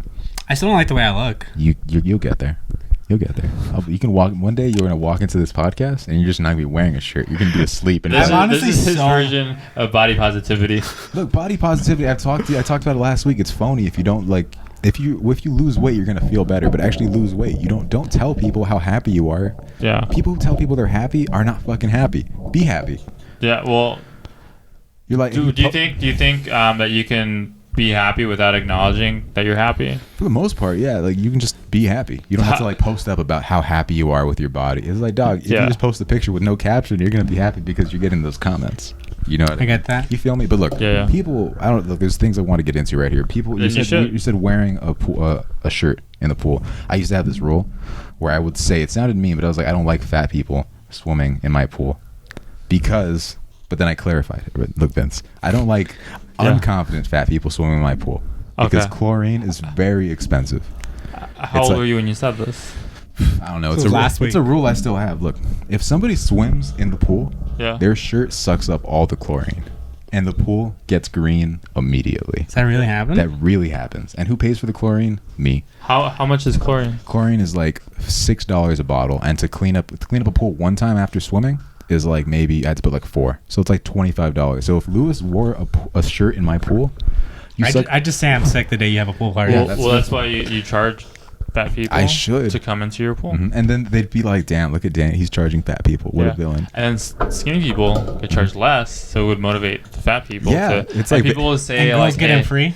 I still don't like the way I look. You'll get there. You'll get there. You can walk. One day you're going to walk into this podcast and you're just not going to be wearing a shirt. You're going to be asleep. And this is his version of body positivity. Look, body positivity. I talked about it last week. It's phony if you don't like. If you lose weight, you're gonna feel better. But actually lose weight. You don't tell people how happy you are. Yeah. People who tell people they're happy are not fucking happy. Be happy. Yeah. Well. You're like. Do you think that you can be happy without acknowledging that you're happy? For the most part, yeah. Like you can just be happy. You don't have to like post up about how happy you are with your body. It's like, dog, if you just post a picture with no caption, you're gonna be happy because you're getting those comments. You know what I mean? I get that. You feel me? But look, people. I don't. Look, there's things I want to get into right here. People. You said wearing a shirt in the pool. I used to have this rule where I would say, it sounded mean, but I was like, I don't like fat people swimming in my pool because. But then I clarified it. Look, Vince, I don't like unconfident fat people swimming in my pool because chlorine is very expensive. How old were you when you said this? I don't know. It's a rule I still have. Look, if somebody swims in the pool, their shirt sucks up all the chlorine, and the pool gets green immediately. Does that really happen? That really happens. And who pays for the chlorine? Me. How much is chlorine? Chlorine is like $6 a bottle, and to clean up a pool one time after swimming is like maybe I had to put like $4, so it's like $25. So if Lewis wore a shirt in my pool, I just say I'm sick the day you have a pool party. Well, that's why you charge fat people. I should to come into your pool, and then they'd be like, "Damn, look at Dan, he's charging fat people. What a villain!" And then skinny people get charged less, so it would motivate the fat people. Yeah, it's like people will say, and girls get in free.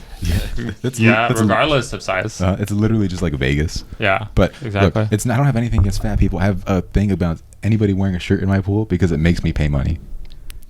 Yeah, regardless of size. It's literally just like Vegas. Yeah, but exactly. Look, I don't have anything against fat people. I have a thing about anybody wearing a shirt in my pool because it makes me pay money.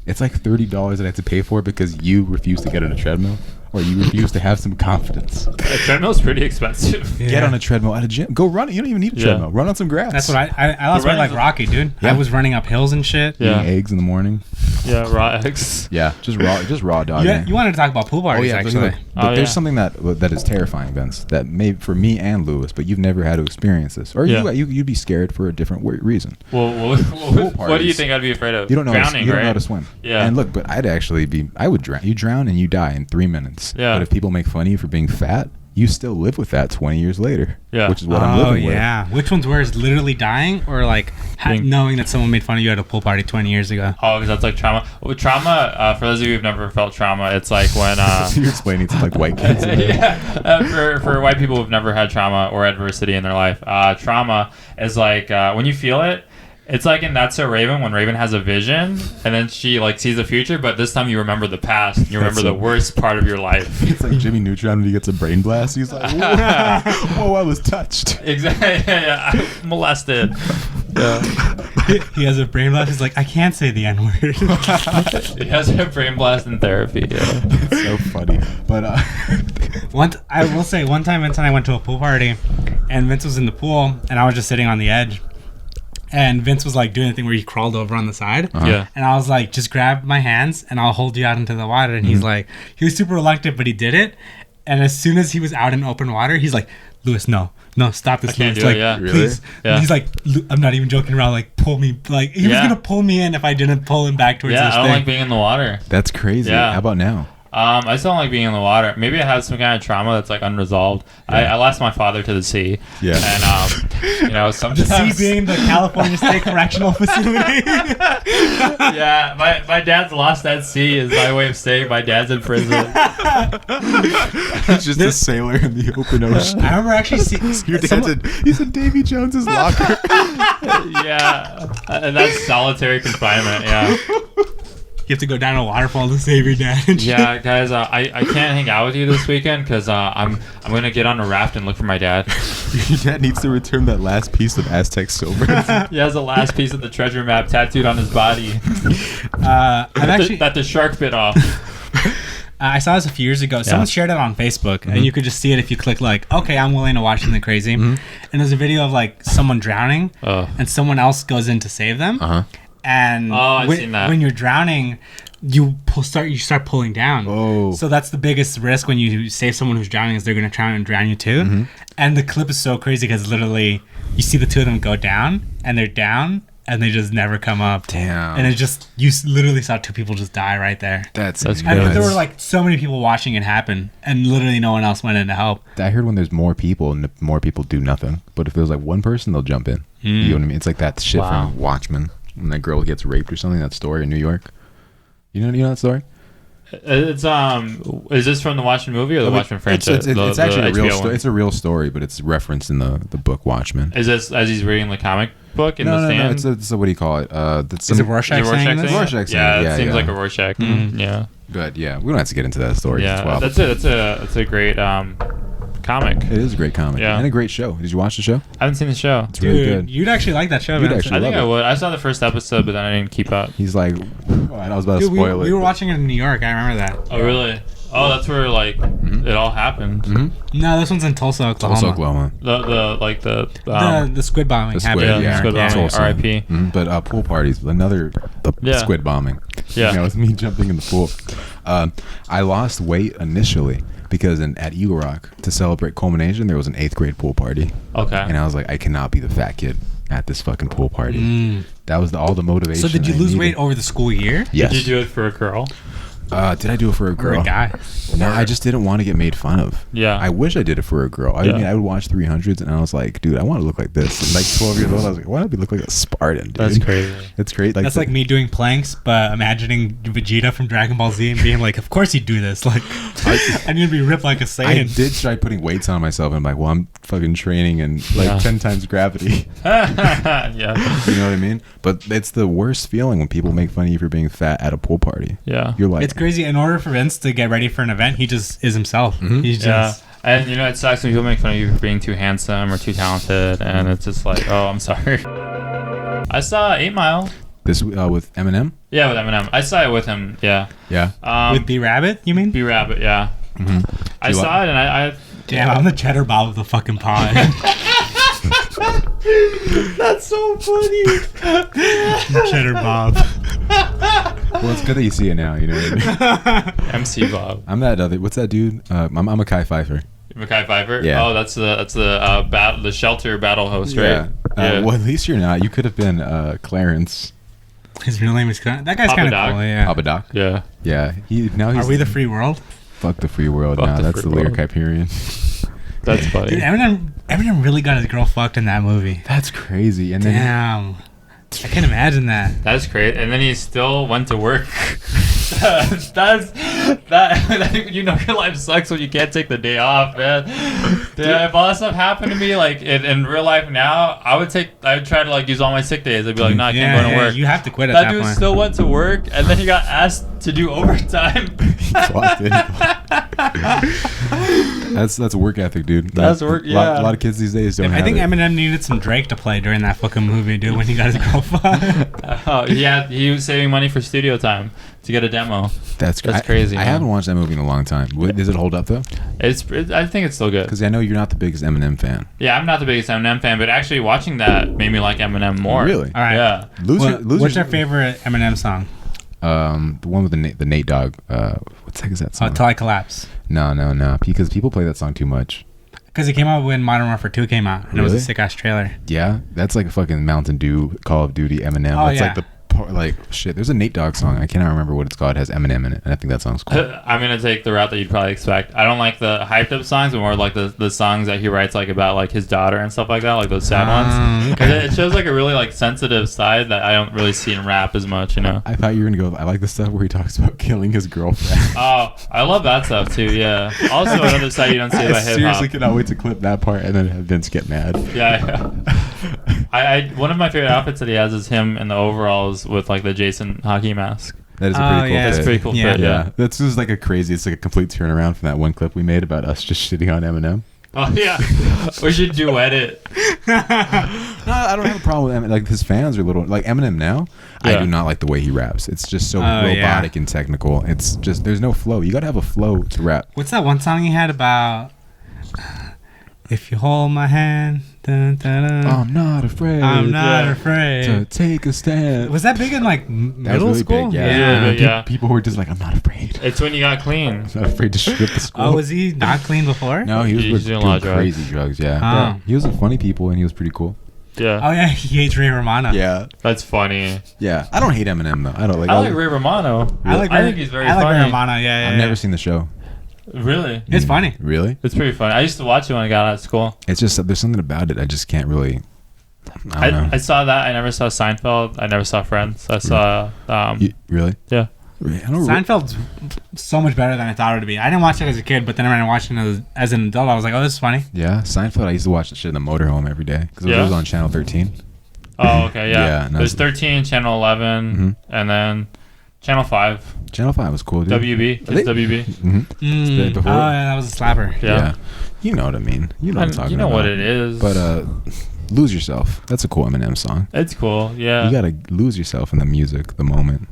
It's like $30 that I have to pay for because you refuse to get on a treadmill or you refuse to have some confidence. A treadmill's pretty expensive. Yeah. Get on a treadmill at a gym. Go run it. You don't even need a treadmill. Run on some grass. That's what I lost weight like Rocky, dude. Yeah. I was running up hills and shit. Eating eggs in the morning. Yeah, raw eggs. Yeah, just raw dog. You wanted to talk about pool parties, actually. But there's something that is terrifying, Vince, that may for me and Lewis, but you've never had to experience this. Or you'd be scared for a different reason. Well, what do you think I'd be afraid of? You don't know drowning, you don't know how to swim. Yeah. And look, but I would drown. You drown and you die in 3 minutes. Yeah. But if people make fun of you for being fat, you still live with that 20 years later. Yeah. Which is what I'm living with. Yeah. Which one's worse, literally dying or like knowing that someone made fun of you at a pool party 20 years ago? Oh, because that's like trauma. Well, trauma, for those of you who've never felt trauma, it's like when... You're explaining to like white kids. For white people who've never had trauma or adversity in their life, trauma is like when you feel it, it's like in That's So Raven when Raven has a vision and then she like sees the future, but this time you remember the past. You remember the worst part of your life. It's like Jimmy Neutron when he gets a brain blast. He's like, whoa, I was touched. Exactly. Yeah, I was molested. Yeah. He has a brain blast. He's like, I can't say the N-word. He has a brain blast in therapy. Yeah. It's so funny. But I will say, one time Vince and I went to a pool party and Vince was in the pool and I was just sitting on the edge. And Vince was like doing the thing where he crawled over on the side. Yeah. And I was like, just grab my hands and I'll hold you out into the water. And he's like, he was super reluctant, but he did it. And as soon as he was out in open water, he's like, Lewis, no, stop this. I can't do it, yeah. Please. Yeah. He's like, I'm not even joking around. Like, pull me. Like, he was going to pull me in if I didn't pull him back towards this thing. I don't like being in the water. That's crazy. Yeah. How about now? I still don't like being in the water. Maybe I have some kind of trauma that's like unresolved. I lost my father to the sea. Yeah. And sometimes the sea being the California State Correctional Facility. Yeah, my dad's lost at sea is my way of saying my dad's in prison. It's just a sailor in the open ocean. I remember actually seeing your dad's he's in Davy Jones's locker. Yeah, and that's solitary confinement. Yeah. You have to go down a waterfall to save your dad. Yeah, guys, I can't hang out with you this weekend because I'm gonna get on a raft and look for my dad. Your dad needs to return that last piece of Aztec silver. He has the last piece of the treasure map tattooed on his body. That the shark bit off. I saw this a few years ago. Someone shared it on Facebook, and you could just see it if you click like, okay, I'm willing to watch something crazy. And there's a video of like someone drowning, and someone else goes in to save them. And I've seen that. When you're drowning, you start pulling down. Oh. So that's the biggest risk when you save someone who's drowning is they're going to try and drown you too. And the clip is so crazy because literally you see the two of them go down, and they're down, and they just never come up. Damn. And you literally saw two people just die right there. That's crazy. And there were like so many people watching it happen, and literally no one else went in to help. I heard when there's more people and more people do nothing, but if there's like one person, they'll jump in. You know what I mean? It's like that shit from Watchmen when that girl gets raped or something. That story in New York. You know that story? It's is this from the Watchmen movie or the Watchmen franchise? It's actually a real story. It's a real story, but it's referenced in the book Watchmen. Is this as he's reading the comic book in the stand? No. It's what do you call it? Is it Rorschach saying this? Rorschach saying yeah, it. it seems like a Rorschach. Yeah. But yeah, we don't have to get into that story. Yeah, that's a great comic. It is a great comic. Yeah. And a great show. Did you watch the show? I haven't seen the show. It's really good. You'd actually like that show, man. I think I would. I saw the first episode, but then I didn't keep up. He's like, I was about to spoil it. We were watching it in New York. I remember that. Oh, really? Oh, that's where like it all happened. No, this one's in Tulsa, Oklahoma. The squid bombing happened. Squid bombing. R.I.P. But pool parties, squid bombing. Yeah, it was me jumping in the pool. I lost weight initially because at Eagle Rock to celebrate culmination, there was an 8th grade pool party. Okay. And I was like, I cannot be the fat kid at this fucking pool party. That was all the motivation. So did you lose weight over the school year? Yes. Did you do it for a girl? Did I do it for a girl? Or a guy? No, I just didn't want to get made fun of. Yeah. I wish I did it for a girl. I mean, I would watch 300s and I was like, dude, I want to look like this. And like 12 years old, I was like, why don't I look like a Spartan, dude? That's crazy. It's great. That's like me doing planks, but imagining Vegeta from Dragon Ball Z and being like, of course you'd do this. Like, I need to be ripped like a Saiyan. I did try putting weights on myself and I'm like, well, I'm fucking training and like 10 times gravity. Yeah. You know what I mean? But it's the worst feeling when people make fun of you for being fat at a pool party. Yeah. You're like, it's crazy. In order for Vince to get ready for an event, he just is himself. He's just... And it sucks when people make fun of you for being too handsome or too talented, and it's just like, oh, I'm sorry. I saw 8 Mile. This with Eminem? Yeah, with Eminem. I saw it with him. Yeah. Yeah. With B-Rabbit, you mean? B-Rabbit, yeah. I saw it, and I damn, I'm the cheddar bob of the fucking pod. That's so funny. Cheddar Bob. Well, it's good that you see it now. You know what I mean? MC Bob. I'm that other. What's that dude? I'm Mekhi Phifer. Mekhi Phifer. Yeah. Oh, that's the shelter battle host, right? Yeah. Well, at least you're not. You could have been Clarence. His real name is that guy's Papa kind of Doc. cool. Yeah. Papa Doc. Yeah. Yeah. He's. Are we the free world? Fuck the free world. Fuck now. the That's free the lyric world. Hyperion. That's funny. Dude, Eminem really got his girl fucked in that movie. That's crazy. And then damn. I can't imagine that. That's great. And then he still went to work. Your life sucks when you can't take the day off, man. Dude, if all that stuff happened to me, like in real life now, I would try to like use all my sick days. I'd be like, no, I can't go to work. You have to quit at that dude point. still went to work, and then he got asked to do overtime. That's work ethic, dude. That's work. Yeah. A lot of kids these days don't. I think Eminem needed some Drake to play during that fucking movie, dude, when he got his girl fucked. He was saving money for studio time to get a demo. That's crazy. I haven't watched that movie in a long time. Does it hold up though? I think it's still good. Because I know you're not the biggest Eminem fan. Yeah, I'm not the biggest Eminem fan, but actually watching that made me like Eminem more. Really? All right. Yeah. What's your favorite Eminem song? The one with the Nate Dogg. What the heck is that song? Till I Collapse. No. Because people play that song too much. Because it came out when Modern Warfare 2 came out, and it was a sick ass trailer. Yeah, that's like a fucking Mountain Dew Call of Duty Eminem. Oh, That's yeah. like the like shit. There's a Nate Dogg song. I cannot remember what it's called. It has Eminem in it, and I think that song's cool. I'm gonna take the route that you'd probably expect. I don't like the hyped up songs, but more like the songs that he writes like about like his daughter and stuff like that, like those sad ones. Okay. It shows like a really like sensitive side that I don't really see in rap as much. I thought you were gonna go. I like the stuff where he talks about killing his girlfriend. Oh, I love that stuff too. Yeah. Also, another side you don't see about hip hop. I seriously cannot wait to clip that part and then have Vince get mad. Yeah. I one of my favorite outfits that he has is him in the overalls with like the Jason hockey mask. That is a pretty cool fit. That's a pretty cool fit. Yeah. That's just like it's like a complete turnaround from that one clip we made about us just shitting on Eminem. Oh yeah, we should duet it. No, I don't have a problem with Eminem. Like his fans are little like Eminem now. Yeah. I do not like the way he raps. It's just so robotic and technical. It's just there's no flow. You got to have a flow to rap. What's that one song he had about? If you hold my hand, dun, dun, dun, I'm not afraid. I'm not afraid to take a stand. Was that big in like middle really school? Big, yeah. Really big, People were just like, I'm not afraid. It's when you got clean. I'm not afraid to strip the school. Oh, was he not clean before? No, he was doing a lot of crazy drugs. Yeah. He was a funny people and he was pretty cool. Yeah. Oh yeah, he hates Ray Romano. Yeah. That's funny. Yeah. I don't hate Eminem though. I don't like. I like Ray Romano. Really? I think he's very funny. I like Ray Romano. Yeah. I've never seen the show. Really? It's funny. Really? It's pretty funny. I used to watch it when I got out of school. It's just there's something about it I just can't really. I don't know. I saw that. I never saw Seinfeld. I never saw Friends. I saw. Really? Yeah. Seinfeld's so much better than I thought it would be. I didn't watch it as a kid, but then when I watched it as an adult, I was like, "Oh, this is funny." Yeah, Seinfeld. I used to watch the shit in the motorhome every day because it was on Channel 13. Oh, okay, yeah. No, there's 13, Channel 11, and then Channel 5. Channel 5 was cool, dude. WB. It's WB. Mm-hmm. Oh, yeah, that was a slapper. Yeah. You know what I mean. You know what I'm talking about. You know what it is. But Lose Yourself. That's a cool Eminem song. It's cool, yeah. You gotta lose yourself in the music, the moment.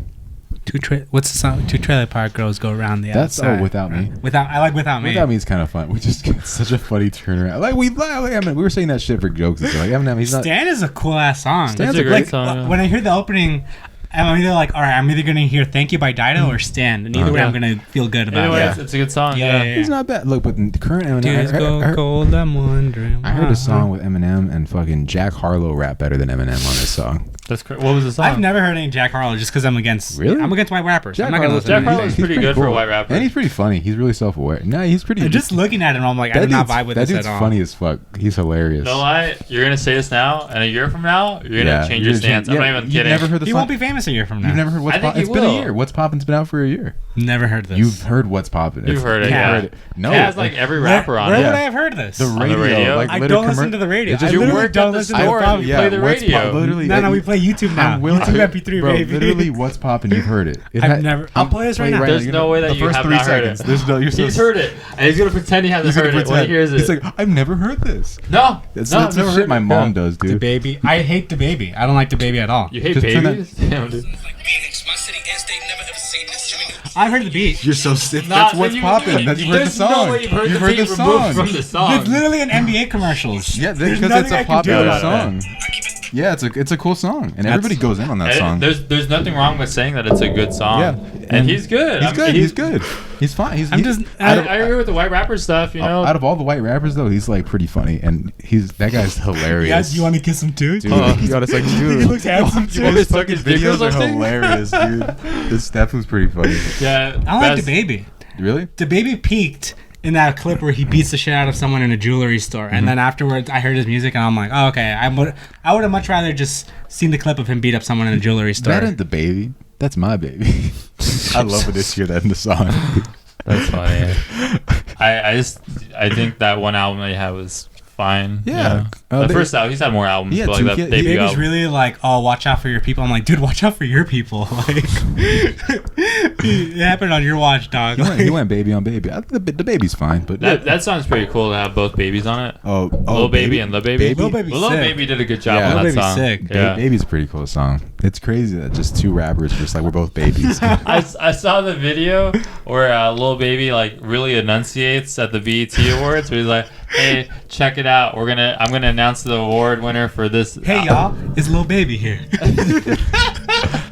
What's the song? 2 Trailer Park Girls Go Around the Outside. That's Without Me. I like Without Me. Without Me is kind of fun. We just get such a funny turnaround. Like Eminem. We were saying that shit for jokes. Like Eminem, he's not. Stan is a cool ass song. Stan's a great song. Yeah. When I hear the opening, I'm either like, all right, I'm either gonna hear "Thank You" by Dido or "Stand," and either way, I'm gonna feel good about it. It's a good song. Yeah. It's not bad. Look, but the current Eminem. Tears go cold. I'm wondering. I heard a song with Eminem and fucking Jack Harlow rap better than Eminem on this song. That's what was the song? I've never heard any Jack Harlow just because I'm against. Really? I'm against white rappers. Jack I'm not gonna listen. Jack Harlow's pretty good for a white rapper, and he's pretty funny. He's really self-aware. No, he's pretty. Just looking at him, I'm like, I do not vibe with this at all. That dude's funny as fuck. He's hilarious. No lie, you're gonna say this now, and a year from now, you're gonna change your stance. I'm not even kidding. Never heard the he song? won't be famous a year from now. You've never heard What's Poppin'? It's been a year. What's Poppin's been out for a year. Never heard this. You've heard What's Poppin'. You've heard it. Yeah. Heard it. No, it has like every rapper on it. Where would I have heard this? The radio. Like, I don't listen to the radio. I literally don't listen to the radio. You play the radio. Literally. No, we play YouTube now. YouTube MP3, bro, baby. literally, What's Poppin'? You've heard it. I've never. I'll play this right now. There's no way that you have not heard it. He's heard it, and he's gonna pretend he hasn't heard it when he hears it. He's like, I've never heard this. No, that's the shit my mom does, dude. The Baby. I hate The Baby. I don't like The Baby at all. You hate babies? Damn, dude. I've heard the beat. You're so sick. That's What's Poppin'. You've heard the song. No way you've heard the song. From the song. It's literally an NBA commercials. Yeah, because it's a popular song. Yeah, it's a cool song, and everybody goes in on that song. There's nothing wrong with saying that it's a good song. Yeah, and he's good. He's good. He's fine. I agree with the white rapper stuff. You know, out of all the white rappers though, he's like pretty funny, and that guy's hilarious. Yes, you want to kiss him too? Dude, you gotta like, dude. He looks handsome too. His fucking videos are hilarious, dude. This stuff was pretty funny. Yeah, I like The Baby. Really? The Baby peaked in that clip where he beats the shit out of someone in a jewelry store, and then afterwards I heard his music and I'm like, oh, okay, I would have much rather just seen the clip of him beat up someone in a jewelry store. That ain't The Baby. That's my baby. I love it this year that in the song. That's funny. I think that one album that he had was fine. Yeah. The first album, he's had more albums. Yeah, but like that debut Baby's album. really like, oh, watch out for your people. I'm like, dude, watch out for your people. Like, it happened on your watch, dog. He went Baby on Baby. The Baby's fine, but that sounds pretty cool to have both babies on it. Oh, Lil Baby and Lil Baby. Lil Baby did a good job on that song. Sick. Yeah. Baby's a pretty cool song. It's crazy that just two rappers just like we're both babies. I saw the video where Lil Baby like really enunciates at the BET Awards. Where he's like, "Hey, check it out. I'm gonna announce the award winner for this." Hey y'all, it's Lil Baby here.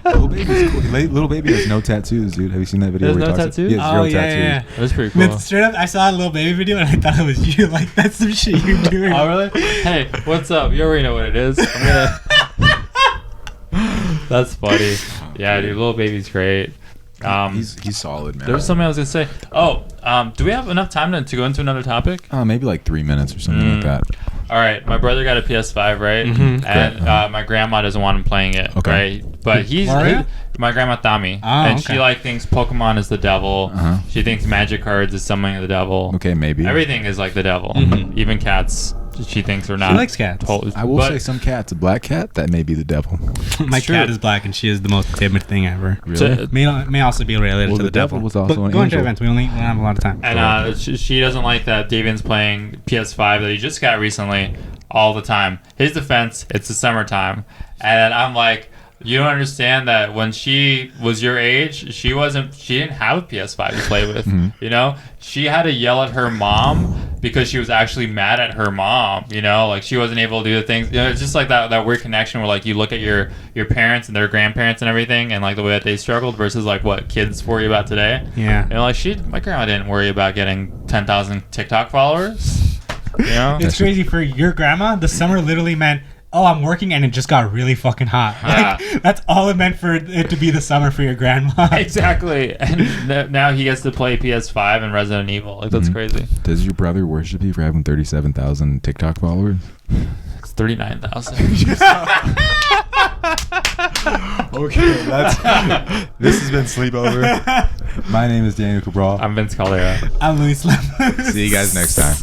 Lil Baby's cool. Lil Baby has no tattoos, dude. Have you seen that video? There's no tattoos? Yeah, zero tattoos. Yeah. That's pretty cool. Straight up, I saw a Lil Baby video and I thought it was you. Like, that's some shit you're doing. Oh really? Hey, what's up? You already know what it is. I'm gonna. That's funny. Yeah, dude, little baby's great. He's solid, man. There was something I was gonna say. Oh, do we have enough time to go into another topic? Maybe like 3 minutes or something like that. All right, my brother got a PS5, right? Mm-hmm. And my grandma doesn't want him playing it, okay. right? But my grandma Tami, she like thinks Pokemon is the devil. She thinks magic cards is something of the devil. Okay, maybe everything is like the devil, even cats. She thinks are not. She likes cats. I will say some cats. A black cat, that may be the devil. My cat is black, and she is the most timid thing ever. Really? May also be related to the devil. Was also but going to events, we don't have a lot of time. And she doesn't like that Davian's playing PS5 that he just got recently all the time. His defense, it's the summertime, and I'm like, you don't understand that when she was your age, she didn't have a PS5 to play with. You know, she had to yell at her mom because she was actually mad at her mom. You know, like she wasn't able to do the things. You know, it's just like that weird connection where like you look at your parents and their grandparents and everything, and like the way that they struggled versus like what kids worry about today. Yeah. You know, like my grandma didn't worry about getting 10,000 TikTok followers. You know, it's crazy for your grandma. The summer literally meant, oh, I'm working and it just got really fucking hot. Like, that's all it meant for it to be the summer for your grandma. Exactly. And now he gets to play PS5 and Resident Evil. Like, that's crazy. Does your brother worship you for having 37,000 TikTok followers? It's 39,000. Okay, this has been Sleepover. My name is Daniel Cabral. I'm Vince Calera. I'm Luis Lemos. See you guys next time.